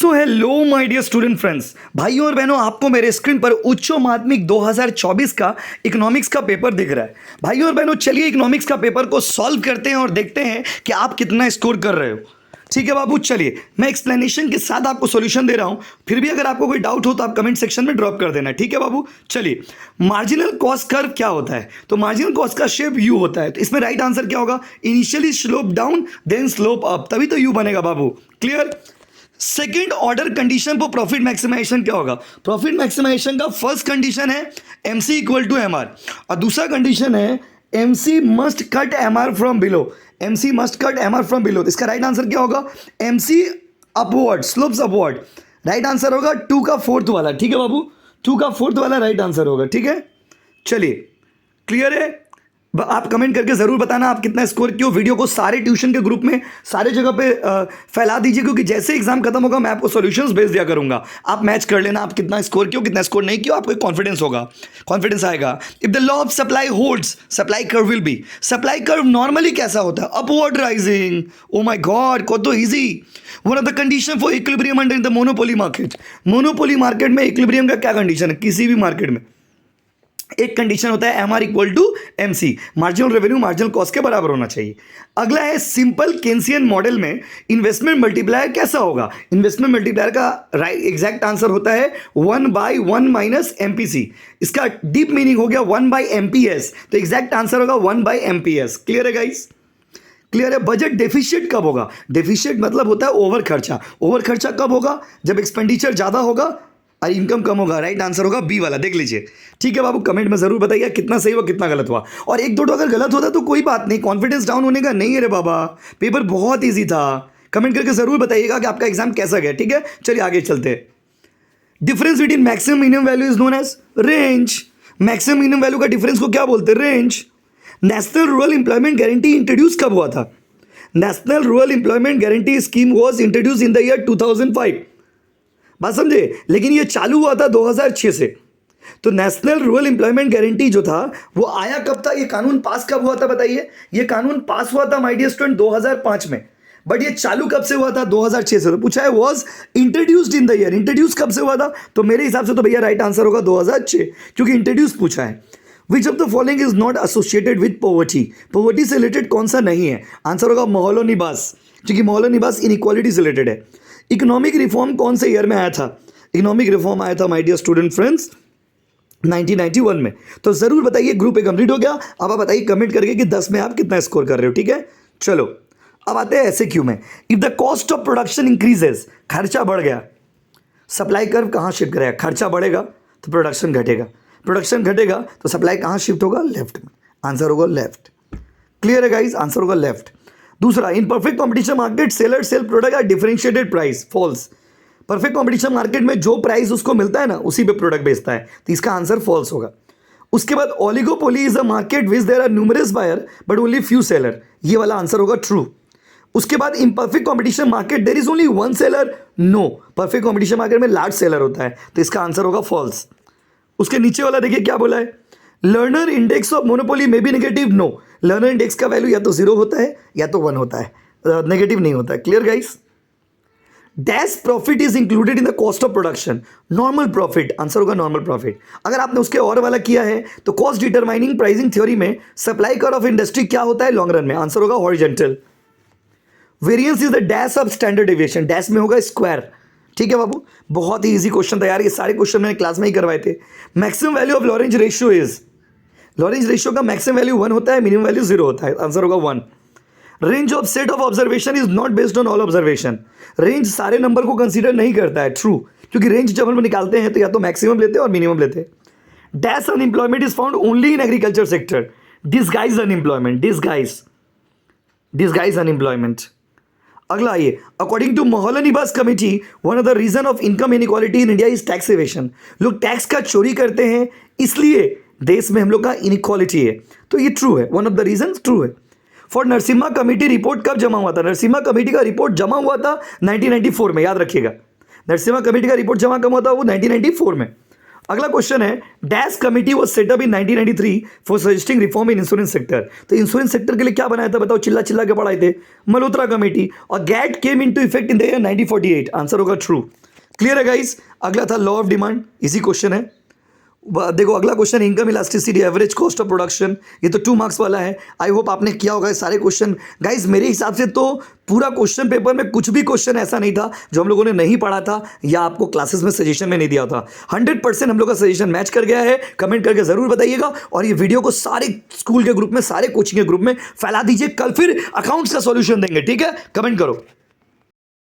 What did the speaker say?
So hello my dear student friends, भाइयों और बहनों, आपको मेरे स्क्रीन पर उच्च माध्यमिक 2024 का इकोनॉमिक्स का पेपर दिख रहा है। भाइयों और बहनों, चलिए इकोनॉमिक्स का पेपर को सॉल्व करते हैं और देखते हैं कि आप कितना स्कोर कर रहे हो। ठीक है बाबू, चलिए मैं एक्सप्लेनेशन के साथ आपको सॉल्यूशन दे रहा हूं। फिर भी अगर आपको कोई डाउट हो तो आप कमेंट सेक्शन में ड्रॉप कर देना। ठीक है बाबू, चलिए। मार्जिनल कॉस्ट कर्व क्या होता है? तो मार्जिनल कॉस्ट का शेप यू होता है। तो इसमें राइट आंसर क्या होगा? Initially slope down then slope up, तभी तो यू बनेगा बाबू। Clear? Second order condition for profit maximisation क्या होगा? प्रॉफिट मैक्सिमाइजेशन का फर्स्ट कंडीशन है एमसी इक्वल टू एमआर, और दूसरा कंडीशन है MC must cut MR from below. MC must cut MR from below. इसका राइट आंसर क्या होगा? MC upward, slopes upward. Right answer होगा 2 का 4th वाला। ठीक है बाबू, 2 का 4th वाला राइट आंसर होगा। ठीक है, चलिए क्लियर है? आप कमेंट करके ज़रूर बताना आप कितना स्कोर किया। वीडियो को सारे ट्यूशन के ग्रुप में सारे जगह पे फैला दीजिए, क्योंकि जैसे एग्जाम खत्म होगा मैं आपको सॉल्यूशंस भेज दिया करूंगा। आप मैच कर लेना, आप कितना स्कोर किया कितना स्कोर नहीं किया, आपको कॉन्फिडेंस होगा, कॉन्फिडेंस आएगा। If the law of supply holds, supply curve will be. Supply curve normally कैसा होता है? Upward rising. Oh my God, को तो easy. One of the condition for equilibrium under the monopoly market. Monopoly market में equilibrium का क्या condition है? किसी भी मार्केट में एक कंडीशन होता है M R equal to M C, marginal revenue marginal cost के बराबर होना चाहिए। अगला है सिंपल केन्सियन मॉडल में इन्वेस्टमेंट मल्टीप्लायर कैसा होगा? इन्वेस्टमेंट मल्टीप्लायर का राइट एग्जैक्ट आंसर होता है 1/1 माइनस एमपीसी। इसका डीप मीनिंग हो गया 1/एमपीएस, तो एग्जैक्ट आंसर होगा 1/एमपीएस। क्लियर है गाइस? क्लियर है? बजट डेफिशिएट कब होगा? डेफिशिएट मतलब होता है ओवर खर्चा। ओवर खर्चा कब होगा? जब एक्सपेंडिचर ज़्यादा होगा और इनकम कम होगा। राइट आंसर होगा बी वाला, देख लीजिए। ठीक है बाबू, कमेंट में जरूर बताइए कितना सही हुआ कितना गलत हुआ। और एक दो अगर गलत होता तो कोई बात नहीं, कॉन्फिडेंस डाउन होने का नहीं है रे बाबा, पेपर बहुत ईजी था। कमेंट करके जरूर बताइएगा कि आपका एग्जाम कैसा गया। ठीक है, चलिए आगे चलते हैं। Difference between maximum minimum value is known as range. Maximum minimum value का डिफरेंस को क्या बोलते हैं? Range. National Rural Employment Guarantee introduce कब हुआ था? National Rural Employment Guarantee scheme was introduce in the year 2005। बात समझे? लेकिन ये चालू हुआ था 2006 से। तो नेशनल रूरल एम्प्लॉयमेंट गारंटी जो था वो आया कब था? ये कानून पास कब हुआ था बताइए? ये कानून पास हुआ था माय डियर स्टूडेंट 2005 में, बट ये चालू कब से हुआ था? 2006 से। तो पूछा है was introduced in the year, introduce कब से हुआ था? तो मेरे हिसाब से तो भैया राइट आंसर होगा 2006, क्योंकि इंट्रोड्यूस पूछा है। Which of the following is not associated with poverty? Poverty से रिलेटेड कौन सा नहीं है? आंसर होगा मोहल्लो निवास, क्योंकि मोहल्लो निवास इनइक्वालिटी से रिलेटेड है। इकोनॉमिक रिफॉर्म कौन से ईयर में आया था? इकोनॉमिक रिफॉर्म आया था माय डियर स्टूडेंट फ्रेंड्स 1991 में। तो जरूर बताइए, ग्रुप ए कंप्लीट हो गया। अब आप बताइए कमेंट करके कि 10 में आप कितना स्कोर कर रहे हो। ठीक है, चलो अब आते हैं ऐसे क्यों में। If the cost of production increases, खर्चा बढ़ गया, सप्लाई कर्व कहाँ शिफ्ट करेगा? खर्चा बढ़ेगा तो प्रोडक्शन घटेगा, प्रोडक्शन घटेगा तो सप्लाई कहाँ शिफ्ट होगा? लेफ्ट में। आंसर होगा लेफ्ट। क्लियर है गाइज? आंसर होगा लेफ्ट। दूसरा, in perfect competition market seller sell product at differentiated price. False. Perfect competition market में जो प्राइस उसको मिलता है ना, उसी पे प्रोडक्ट बेचता है, तो इसका आंसर फॉल्स होगा। उसके बाद oligopoly is a market which there are numerous buyer but only few seller. ये वाला आंसर होगा ट्रू। उसके बाद in perfect competition market there is only one seller. No, perfect competition market में लार्ज सेलर होता है, तो इसका आंसर होगा फॉल्स। उसके नीचे वाला देखिए क्या बोला है? लर्नर इंडेक्स ऑफ मोनोपोली में be negative. No, Lerner index का वैल्यू या तो 0 होता है या तो 1 होता है, नेगेटिव नहीं होता है। Clear guys? Dash profit is included in the cost of production. Normal profit, answer होगा नॉर्मल प्रॉफिट। अगर आपने उसके और वाला किया है तो कॉस्ट डिटरमाइनिंग प्राइसिंग थ्योरी में सप्लाई कर्व ऑफ इंडस्ट्री क्या होता है लॉन्ग रन में? आंसर होगा horizontal. Variance is the dash of standard deviation. Dash में होगा स्क्वायर। ठीक है बाबू, बहुत ही इजी क्वेश्चन था यार, ये सारे क्वेश्चन मैंने क्लास में ही करवाए थे। Maximum value of Lorenz ratio is, Lorenz ratio का मैक्सिमम वैल्यू 1 होता है, मिनिमम वैल्यू 0 होता है, आंसर होगा 1। Range of set of observation is not based on all observation. Range सारे नंबर को कंसीडर नहीं करता है, ट्रू, क्योंकि रेंज जब हम निकालते हैं तो या तो मैक्सिमम लेते हैं और मिनिमम लेते हैं। Dash unemployment is found only in agriculture sector. Disguise unemployment, disguise unemployment. अगला आइए, according to Mahalanobis committee one of the reason of income inequality in India is tax evasion. लोग टैक्स का चोरी करते हैं, इसलिए देश में हम लोग का इनइक्वालिटी है। तो ये ट्रू है, one of the reason true है। फॉर नरसिम्हा कमेटी रिपोर्ट कब जमा हुआ था? नरसिम्हा कमेटी का रिपोर्ट जमा हुआ था 1994 में, याद रखिएगा। नरसिम्हा कमेटी का रिपोर्ट जमा कब हुआ था? वो 1994 में। अगला क्वेश्चन है, dash committee was setup in 1993 for suggesting reform in insurance sector. तो इंश्योरेंस सेक्टर के लिए क्या बनाया था बताओ, चिल्ला चिल्ला के पढ़ाए थे, मल्होत्रा कमेटी। और GATT came into effect in the year 1948। Answer होगा ट्रू। क्लियर है गाइस। अगला था law of demand, easy question है। देखो अगला question, income elasticity, average cost of production, ये तो 2 मार्क्स वाला है। आई होप आपने किया होगा ये सारे क्वेश्चन। गाइस मेरे हिसाब से तो पूरा क्वेश्चन पेपर में कुछ भी क्वेश्चन ऐसा नहीं था जो हम लोगों ने नहीं पढ़ा था या आपको क्लासेस में सजेशन में नहीं दिया था। 100% हम लोग का सजेशन मैच कर गया है। कमेंट करके जरूर बताइएगा और ये वीडियो को सारे स्कूल के ग्रुप में, सारे कोचिंग के ग्रुप में फैला दीजिए। कल फिर अकाउंट्स का सॉल्यूशन देंगे, ठीक है? कमेंट करो।